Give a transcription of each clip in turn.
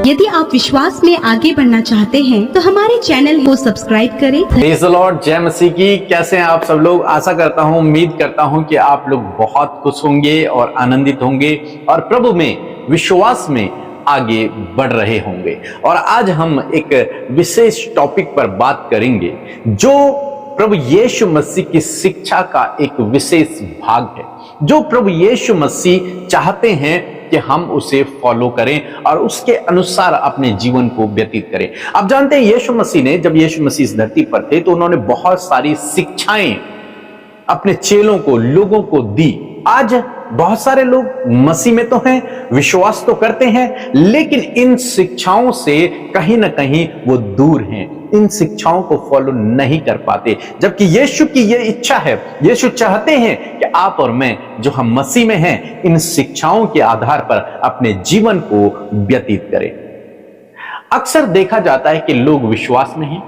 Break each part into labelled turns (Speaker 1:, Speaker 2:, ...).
Speaker 1: यदि आप विश्वास में आगे बढ़ना चाहते हैं तो हमारे चैनल को सब्सक्राइब करें।
Speaker 2: प्रेज़ द लॉर्ड, जय मसीह की। कैसे हैं आप सब लोग? आशा करता हूं, उम्मीद करता हूं कि आप लोग बहुत खुश होंगे और आनंदित होंगे और प्रभु में विश्वास में आगे बढ़ रहे होंगे। और आज हम एक विशेष टॉपिक पर बात करेंगे जो प्रभु यीशु मसीह की शिक्षा का एक विशेष भाग है, जो प्रभु यीशु मसीह चाहते हैं कि हम उसे फॉलो करें और उसके अनुसार अपने जीवन को व्यतीत करें। आप जानते हैं यीशु मसीह ने, जब यीशु मसीह इस धरती पर थे तो उन्होंने बहुत सारी शिक्षाएं अपने चेलों को, लोगों को दी। आज बहुत सारे लोग मसीह में तो हैं, विश्वास तो करते हैं, लेकिन इन शिक्षाओं से कहीं ना कहीं वो दूर हैं, इन शिक्षाओं को फॉलो नहीं कर पाते। जबकि यीशु की ये इच्छा है, यीशु चाहते हैं कि आप और मैं, जो हम मसीह में हैं, इन शिक्षाओं के आधार पर अपने जीवन को व्यतीत करें। अक्सर देखा जाता है कि लोग विश्वास में हैं,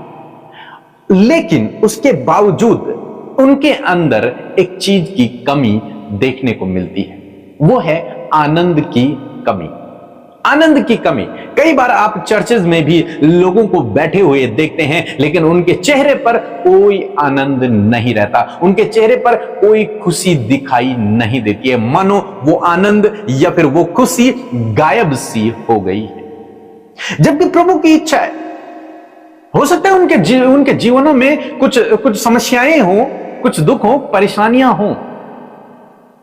Speaker 2: लेकिन उसके बावजूद उनके अंदर एक चीज की कमी देखने को मिलती है, वो है आनंद की कमी। आनंद की कमी। कई बार आप चर्चेज में भी लोगों को बैठे हुए देखते हैं, लेकिन उनके चेहरे पर कोई आनंद नहीं रहता, उनके चेहरे पर कोई खुशी दिखाई नहीं देती है, मानो वो आनंद या फिर वो खुशी गायब सी हो गई है। जबकि प्रभु की इच्छा है, हो सकता है उनके जीवनों में कुछ समस्याएं हो, कुछ दुख हो, परेशानियां हो,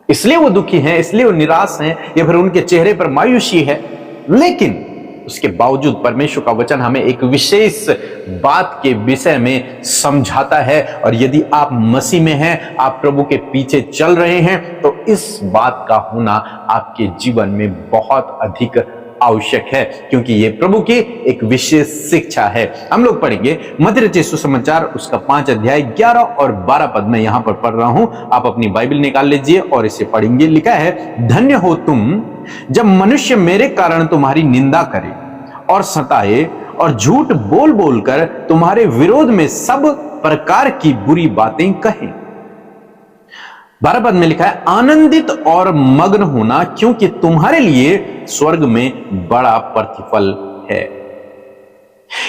Speaker 2: इसलिए वो दुखी हैं, इसलिए वो निराश हैं, या फिर उनके चेहरे पर मायूसी है। लेकिन उसके बावजूद परमेश्वर का वचन हमें एक विशेष बात के विषय में समझाता है, और यदि आप मसीह में हैं, आप प्रभु के पीछे चल रहे हैं, तो इस बात का होना आपके जीवन में बहुत अधिक आवश्यक है, क्योंकि यह प्रभु की एक विशेष शिक्षा है। हम लोग पढ़ेंगे मत्ती रचित सुसमाचार, उसका 5 अध्याय 11 और 12 पद में यहां पर पढ़ रहा हूं। आप अपनी बाइबल निकाल लीजिए और इसे पढ़ेंगे। लिखा है, धन्य हो तुम जब मनुष्य मेरे कारण तुम्हारी निंदा करे और सताए और झूठ बोल बोलकर तुम्हारे विरोध में सब प्रकार की बुरी बातें कहें। 12 पद में लिखा है, आनंदित और मग्न होना, क्योंकि तुम्हारे लिए स्वर्ग में बड़ा प्रतिफल है।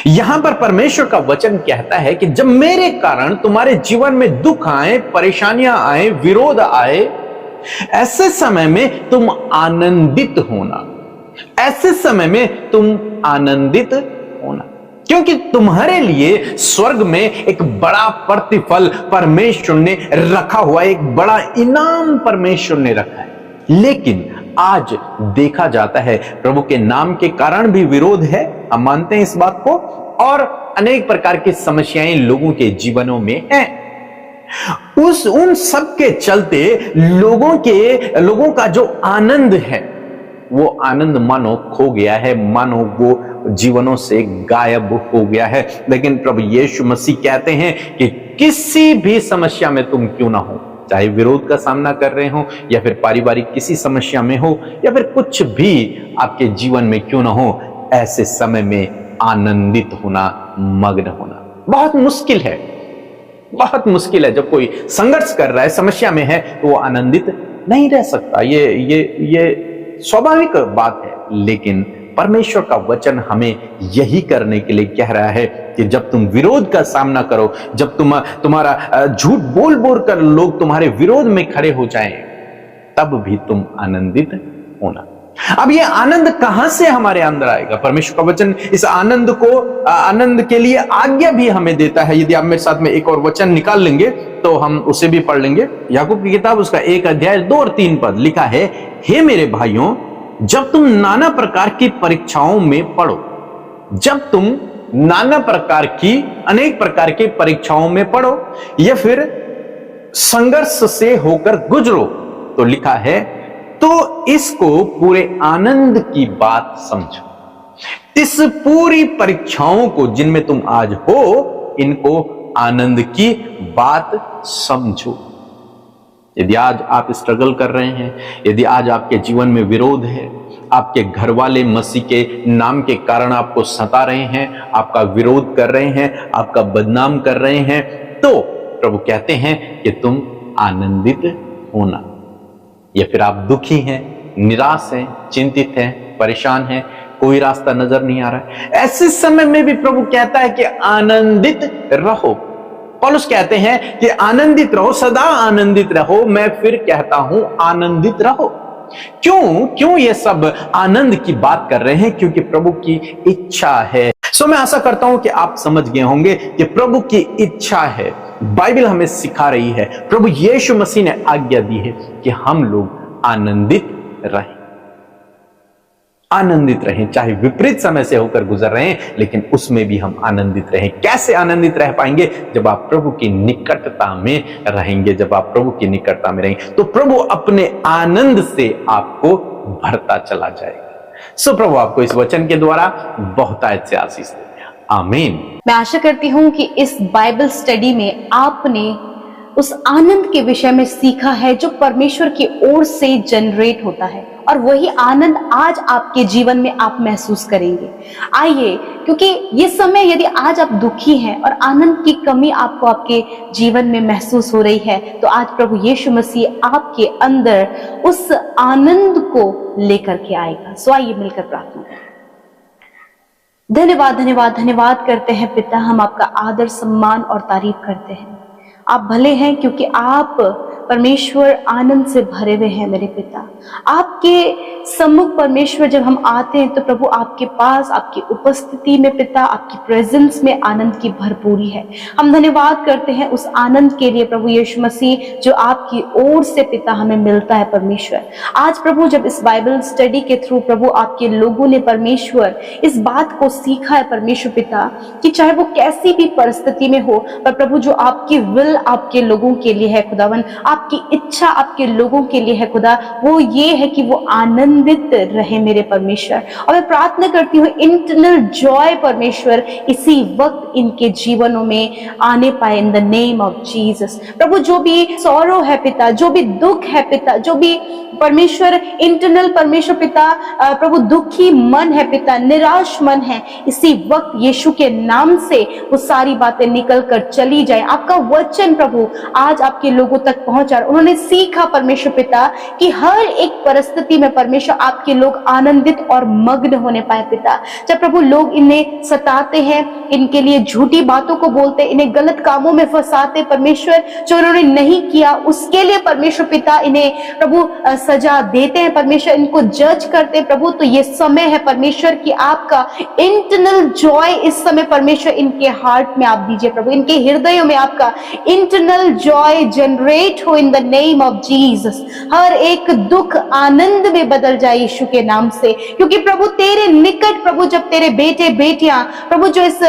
Speaker 2: यहां पर परमेश्वर का वचन कहता है कि जब मेरे कारण तुम्हारे जीवन में दुख आए, परेशानियां आए, विरोध आए, ऐसे समय में तुम आनंदित होना, ऐसे समय में तुम आनंदित होना, क्योंकि तुम्हारे लिए स्वर्ग में एक बड़ा प्रतिफल परमेश्वर ने रखा हुआ है, एक बड़ा इनाम परमेश्वर ने रखा है। लेकिन आज देखा जाता है प्रभु के नाम के कारण भी विरोध है, हम मानते हैं इस बात को, और अनेक प्रकार की समस्याएं लोगों के जीवनों में हैं। उन सब के चलते लोगों का जो आनंद है, वो आनंद मानो खो गया है, मानो वो जीवनों से गायब हो गया है। लेकिन प्रभु यीशु मसीह कहते हैं कि किसी भी समस्या में तुम क्यों ना हो, चाहे विरोध का सामना कर रहे हो, या फिर पारिवारिक किसी समस्या में हो, या फिर कुछ भी आपके जीवन में क्यों ना हो, ऐसे समय में आनंदित होना, मग्न होना बहुत मुश्किल है, बहुत मुश्किल है। जब कोई संघर्ष कर रहा है, समस्या में है, तो वो आनंदित नहीं रह सकता। ये स्वाभाविक बात है। लेकिन परमेश्वर का वचन हमें यही करने के लिए कह रहा है कि जब तुम विरोध का सामना करो, जब तुम्हारा झूठ बोल बोल कर लोग तुम्हारे विरोध में खड़े हो जाएं, तब भी तुम आनंदित होना। अब ये आनंद कहां से हमारे अंदर आएगा? परमेश्वर का वचन इस आनंद के लिए आज्ञा भी हमें देता है। यदि आप मेरे साथ में एक और वचन निकाल लेंगे तो हम उसे भी पढ़ लेंगे। याकूब की किताब, उसका 1 अध्याय 2 और 3 पद लिखा है, हे मेरे भाइयों, जब तुम नाना प्रकार की परीक्षाओं में पड़ो, जब तुम नाना प्रकार की, अनेक प्रकार की परीक्षाओं में पड़ो या फिर संघर्ष से होकर गुजरो, तो लिखा है, तो इसको पूरे आनंद की बात समझो। इस पूरी परीक्षाओं को जिनमें तुम आज हो, इनको आनंद की बात समझो। यदि आज आप स्ट्रगल कर रहे हैं, यदि आज आपके जीवन में विरोध है, आपके घर वाले मसीह के नाम के कारण आपको सता रहे हैं, आपका विरोध कर रहे हैं, आपका बदनाम कर रहे हैं, तो प्रभु कहते हैं कि तुम आनंदित होना। या फिर आप दुखी हैं, निराश हैं, चिंतित हैं, परेशान हैं, कोई रास्ता नजर नहीं आ रहा है। ऐसे समय में भी प्रभु कहता है कि आनंदित रहो। पौलुस कहते हैं कि आनंदित रहो, सदा आनंदित रहो। मैं फिर कहता हूं आनंदित रहो। क्यों ये सब आनंद की बात कर रहे हैं? क्योंकि प्रभु की इच्छा है। मैं आशा करता हूं कि आप समझ गए होंगे कि प्रभु की इच्छा है। बाइबल हमें सिखा रही है, प्रभु यीशु मसीह ने आज्ञा दी है कि हम लोग आनंदित रहें। आनंदित रहें, चाहे विपरीत समय से होकर गुजर रहे हैं, लेकिन उसमें भी हम आनंदित रहें। कैसे आनंदित रह पाएंगे? जब आप प्रभु की निकटता में रहेंगे। जब आप प्रभु की निकटता में रहेंगे तो प्रभु अपने आनंद से आपको भरता चला जाएगा। प्रभु आपको इस वचन के द्वारा बहुतायत से आशीष दे। आमीन।
Speaker 3: मैं आशा करती हूं कि इस बाइबल स्टडी में आपने उस आनंद के विषय में सीखा है जो परमेश्वर की ओर से जनरेट होता है, और वही आनंद आज आपके जीवन में आप महसूस करेंगे। आइए, क्योंकि ये समय यदि आज आप दुखी हैं और आनंद की कमी आपको आपके जीवन में महसूस हो रही है, तो आज प्रभु यीशु मसीह आपके अंदर उस आनंद को लेकर के आएगा। आइए मिलकर प्रार्थना करें। धन्यवाद धन्यवाद धन्यवाद करते हैं पिता, हम आपका आदर सम्मान और तारीफ करते हैं। आप भले हैं क्योंकि आप परमेश्वर आनंद से भरे हुए हैं मेरे पिता। आपके सम्मुख परमेश्वर जब हम आते हैं तो प्रभु आपके पास, आपकी उपस्थिति में पिता, आपकी प्रेजेंस में आनंद की भरपूरी है। हम धन्यवाद करते हैं उस आनंद के लिए प्रभु यीशु मसीह जो आपकी ओर से पिता हमें मिलता है परमेश्वर। आज प्रभु जब इस बाइबल स्टडी के थ्रू प्रभु आपके लोगों ने परमेश्वर इस बात को सीखा है परमेश्वर पिता कि चाहे वो कैसी भी परिस्थिति में हो, पर प्रभु जो आपकी विल आपके लोगों के लिए है खुदावन, आपकी इच्छा आपके लोगों के लिए है खुदा, वो ये है कि वो आनंदित रहे मेरे परमेश्वर। और मैं प्रार्थना करती हूँ इंटरनल जॉय परमेश्वर इसी वक्त इनके जीवनों में आने पाए in the name of Jesus. प्रभु जो भी सौरो है पिता, जो भी दुख है पिता, जो भी परमेश्वर इंटरनल परमेश्वर पिता प्रभु दुखी मन है पिता, निराश मन है, इसी वक्त यीशु के नाम से वो सारी बातें निकल कर चली जाए। आपका वचन प्रभु आज आपके लोगों तक पहुंचा, उन्होंने सीखा परमेश्वर पिता कि हर एक परिस्थिति में परमेश्वर आपके लोग आनंदित और मग्न होने पाए पिता। जब प्रभु लोग इन्हें सताते हैं, इनके लिए झूठी बातों को बोलते, इन्हें गलत कामों में फंसाते परमेश्वर, जो उन्होंने नहीं किया उसके लिए परमेश्वर पिता इन्हें प्रभु सजा देते हैं परमेश्वर, इनको जज करते प्रभु, तो ये समय है परमेश्वर कि आपका इंटरनल जॉय इस समय परमेश्वर इनके हार्ट में आप दीजिए प्रभु, इनके हृदयों में आपका इंटरनल जॉय जनरेट हो in the name of Jesus. हर एक दुख आनंद में बदल जाए यीशु के नाम से, क्योंकि प्रभु तेरे निकट प्रभु जब तेरे बेटे बेटियां प्रभु जो इस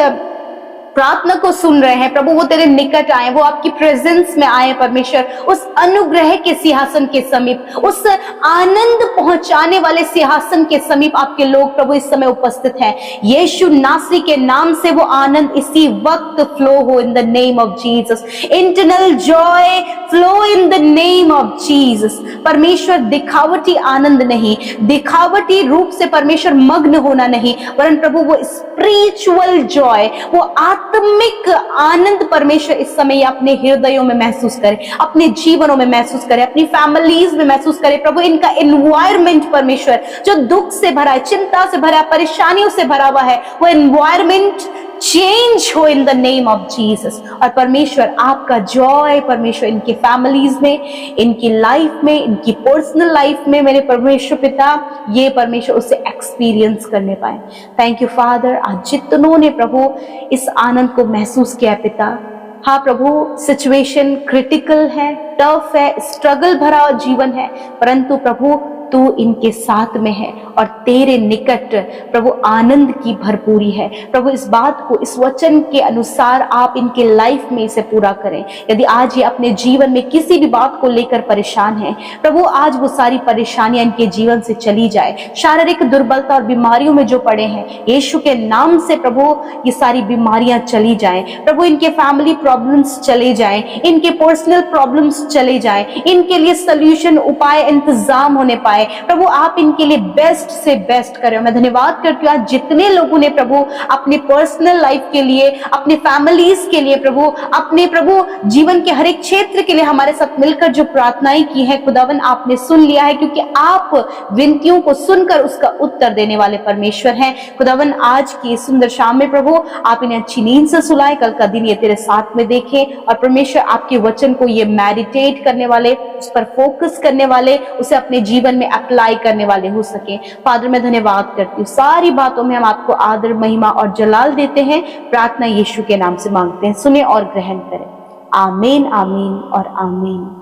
Speaker 3: प्रार्थना को सुन रहे हैं प्रभु, वो तेरे निकट आए, वो आपकी प्रेजेंस में आए परमेश्वर, उस अनुग्रह के सिंहासन के समीप, उस आनंद पहुंचाने वाले सिंहासन के समीप आपके लोग प्रभु इस समय उपस्थित हैं। यीशु नासरी के नाम से वो आनंद इसी वक्त फ्लो हो in the name of Jesus. Internal Joy flow in the name of Jesus. परमेश्वर दिखावटी आनंद नहीं, दिखावटी रूप से परमेश्वर मग्न होना नहीं, वरन प्रभु वो स्पिरिचुअल जॉय, वो आत्मिक आनंद परमेश्वर इस समय अपने हृदयों में महसूस करे, अपने जीवनों में महसूस करे, अपनी फैमिलीज में महसूस करे प्रभु। इनका एनवायरमेंट परमेश्वर जो दुख से भरा है, चिंता से भरा है, परेशानियों से भरा हुआ है, वो एनवायरमेंट चेंज हो in the name of Jesus. और परमेश्वर आपका जॉय परमेश्वर इनकी फैमिलीज में, इनकी लाइफ में, इनकी पर्सनल लाइफ में मेरे परमेश्वर पिता ये परमेश्वर उसे एक्सपीरियंस करने पाए। Thank you father. आज जितनों ने प्रभु इस आनंद को महसूस किया पिता, हाँ प्रभु सिचुएशन क्रिटिकल है, टफ है, स्ट्रगल भरा जीवन है, परंतु प्रभु तू इनके साथ में है और तेरे निकट प्रभु आनंद की भरपूरी है। प्रभु इस बात को इस वचन के अनुसार आप इनके लाइफ में इसे पूरा करें। यदि आज ये अपने जीवन में किसी भी बात को लेकर परेशान है प्रभु, आज वो सारी परेशानियां इनके जीवन से चली जाए। शारीरिक दुर्बलता और बीमारियों में जो पड़े हैं यीशु के नाम से प्रभु ये सारी बीमारियां चली जाएं प्रभु, इनके फैमिली प्रॉब्लम्स चले जाएं, इनके पर्सनल प्रॉब्लम्स चले जाएं, इनके लिए सोल्यूशन उपाय इंतजाम होने पाए पाए। प्रभु आप इनके लिए बेस्ट से बेस्ट करें। मैं धन्यवाद करती हूँ आज जितने लोगों ने प्रभु अपने पर्सनल लाइफ के लिए, अपने फैमिलीज के लिए प्रभु, अपने प्रभु जीवन के हर एक क्षेत्र के लिए हमारे साथ मिलकर जो प्रार्थनाएं की है खुदावन आपने सुन लिया है, क्योंकि आप विनतियों को सुनकर उसका उत्तर देने वाले परमेश्वर हैं। खुदावन आज की सुंदर शाम में प्रभु आप इन्हें अच्छी नींद से सुलाए, कल का दिन ये तेरे साथ में देखें और परमेश्वर आपके वचन को ये मेडिटेट करने वाले, उस पर फोकस करने वाले, उसे अपने जीवन में अप्लाई करने वाले हो सके। फादर मैं धन्यवाद करती हूँ, सारी बातों में हम आपको आदर महिमा और जलाल देते हैं। प्रार्थना यीशु के नाम से मांगते हैं, सुने और ग्रहण करें। आमीन आमीन और आमीन।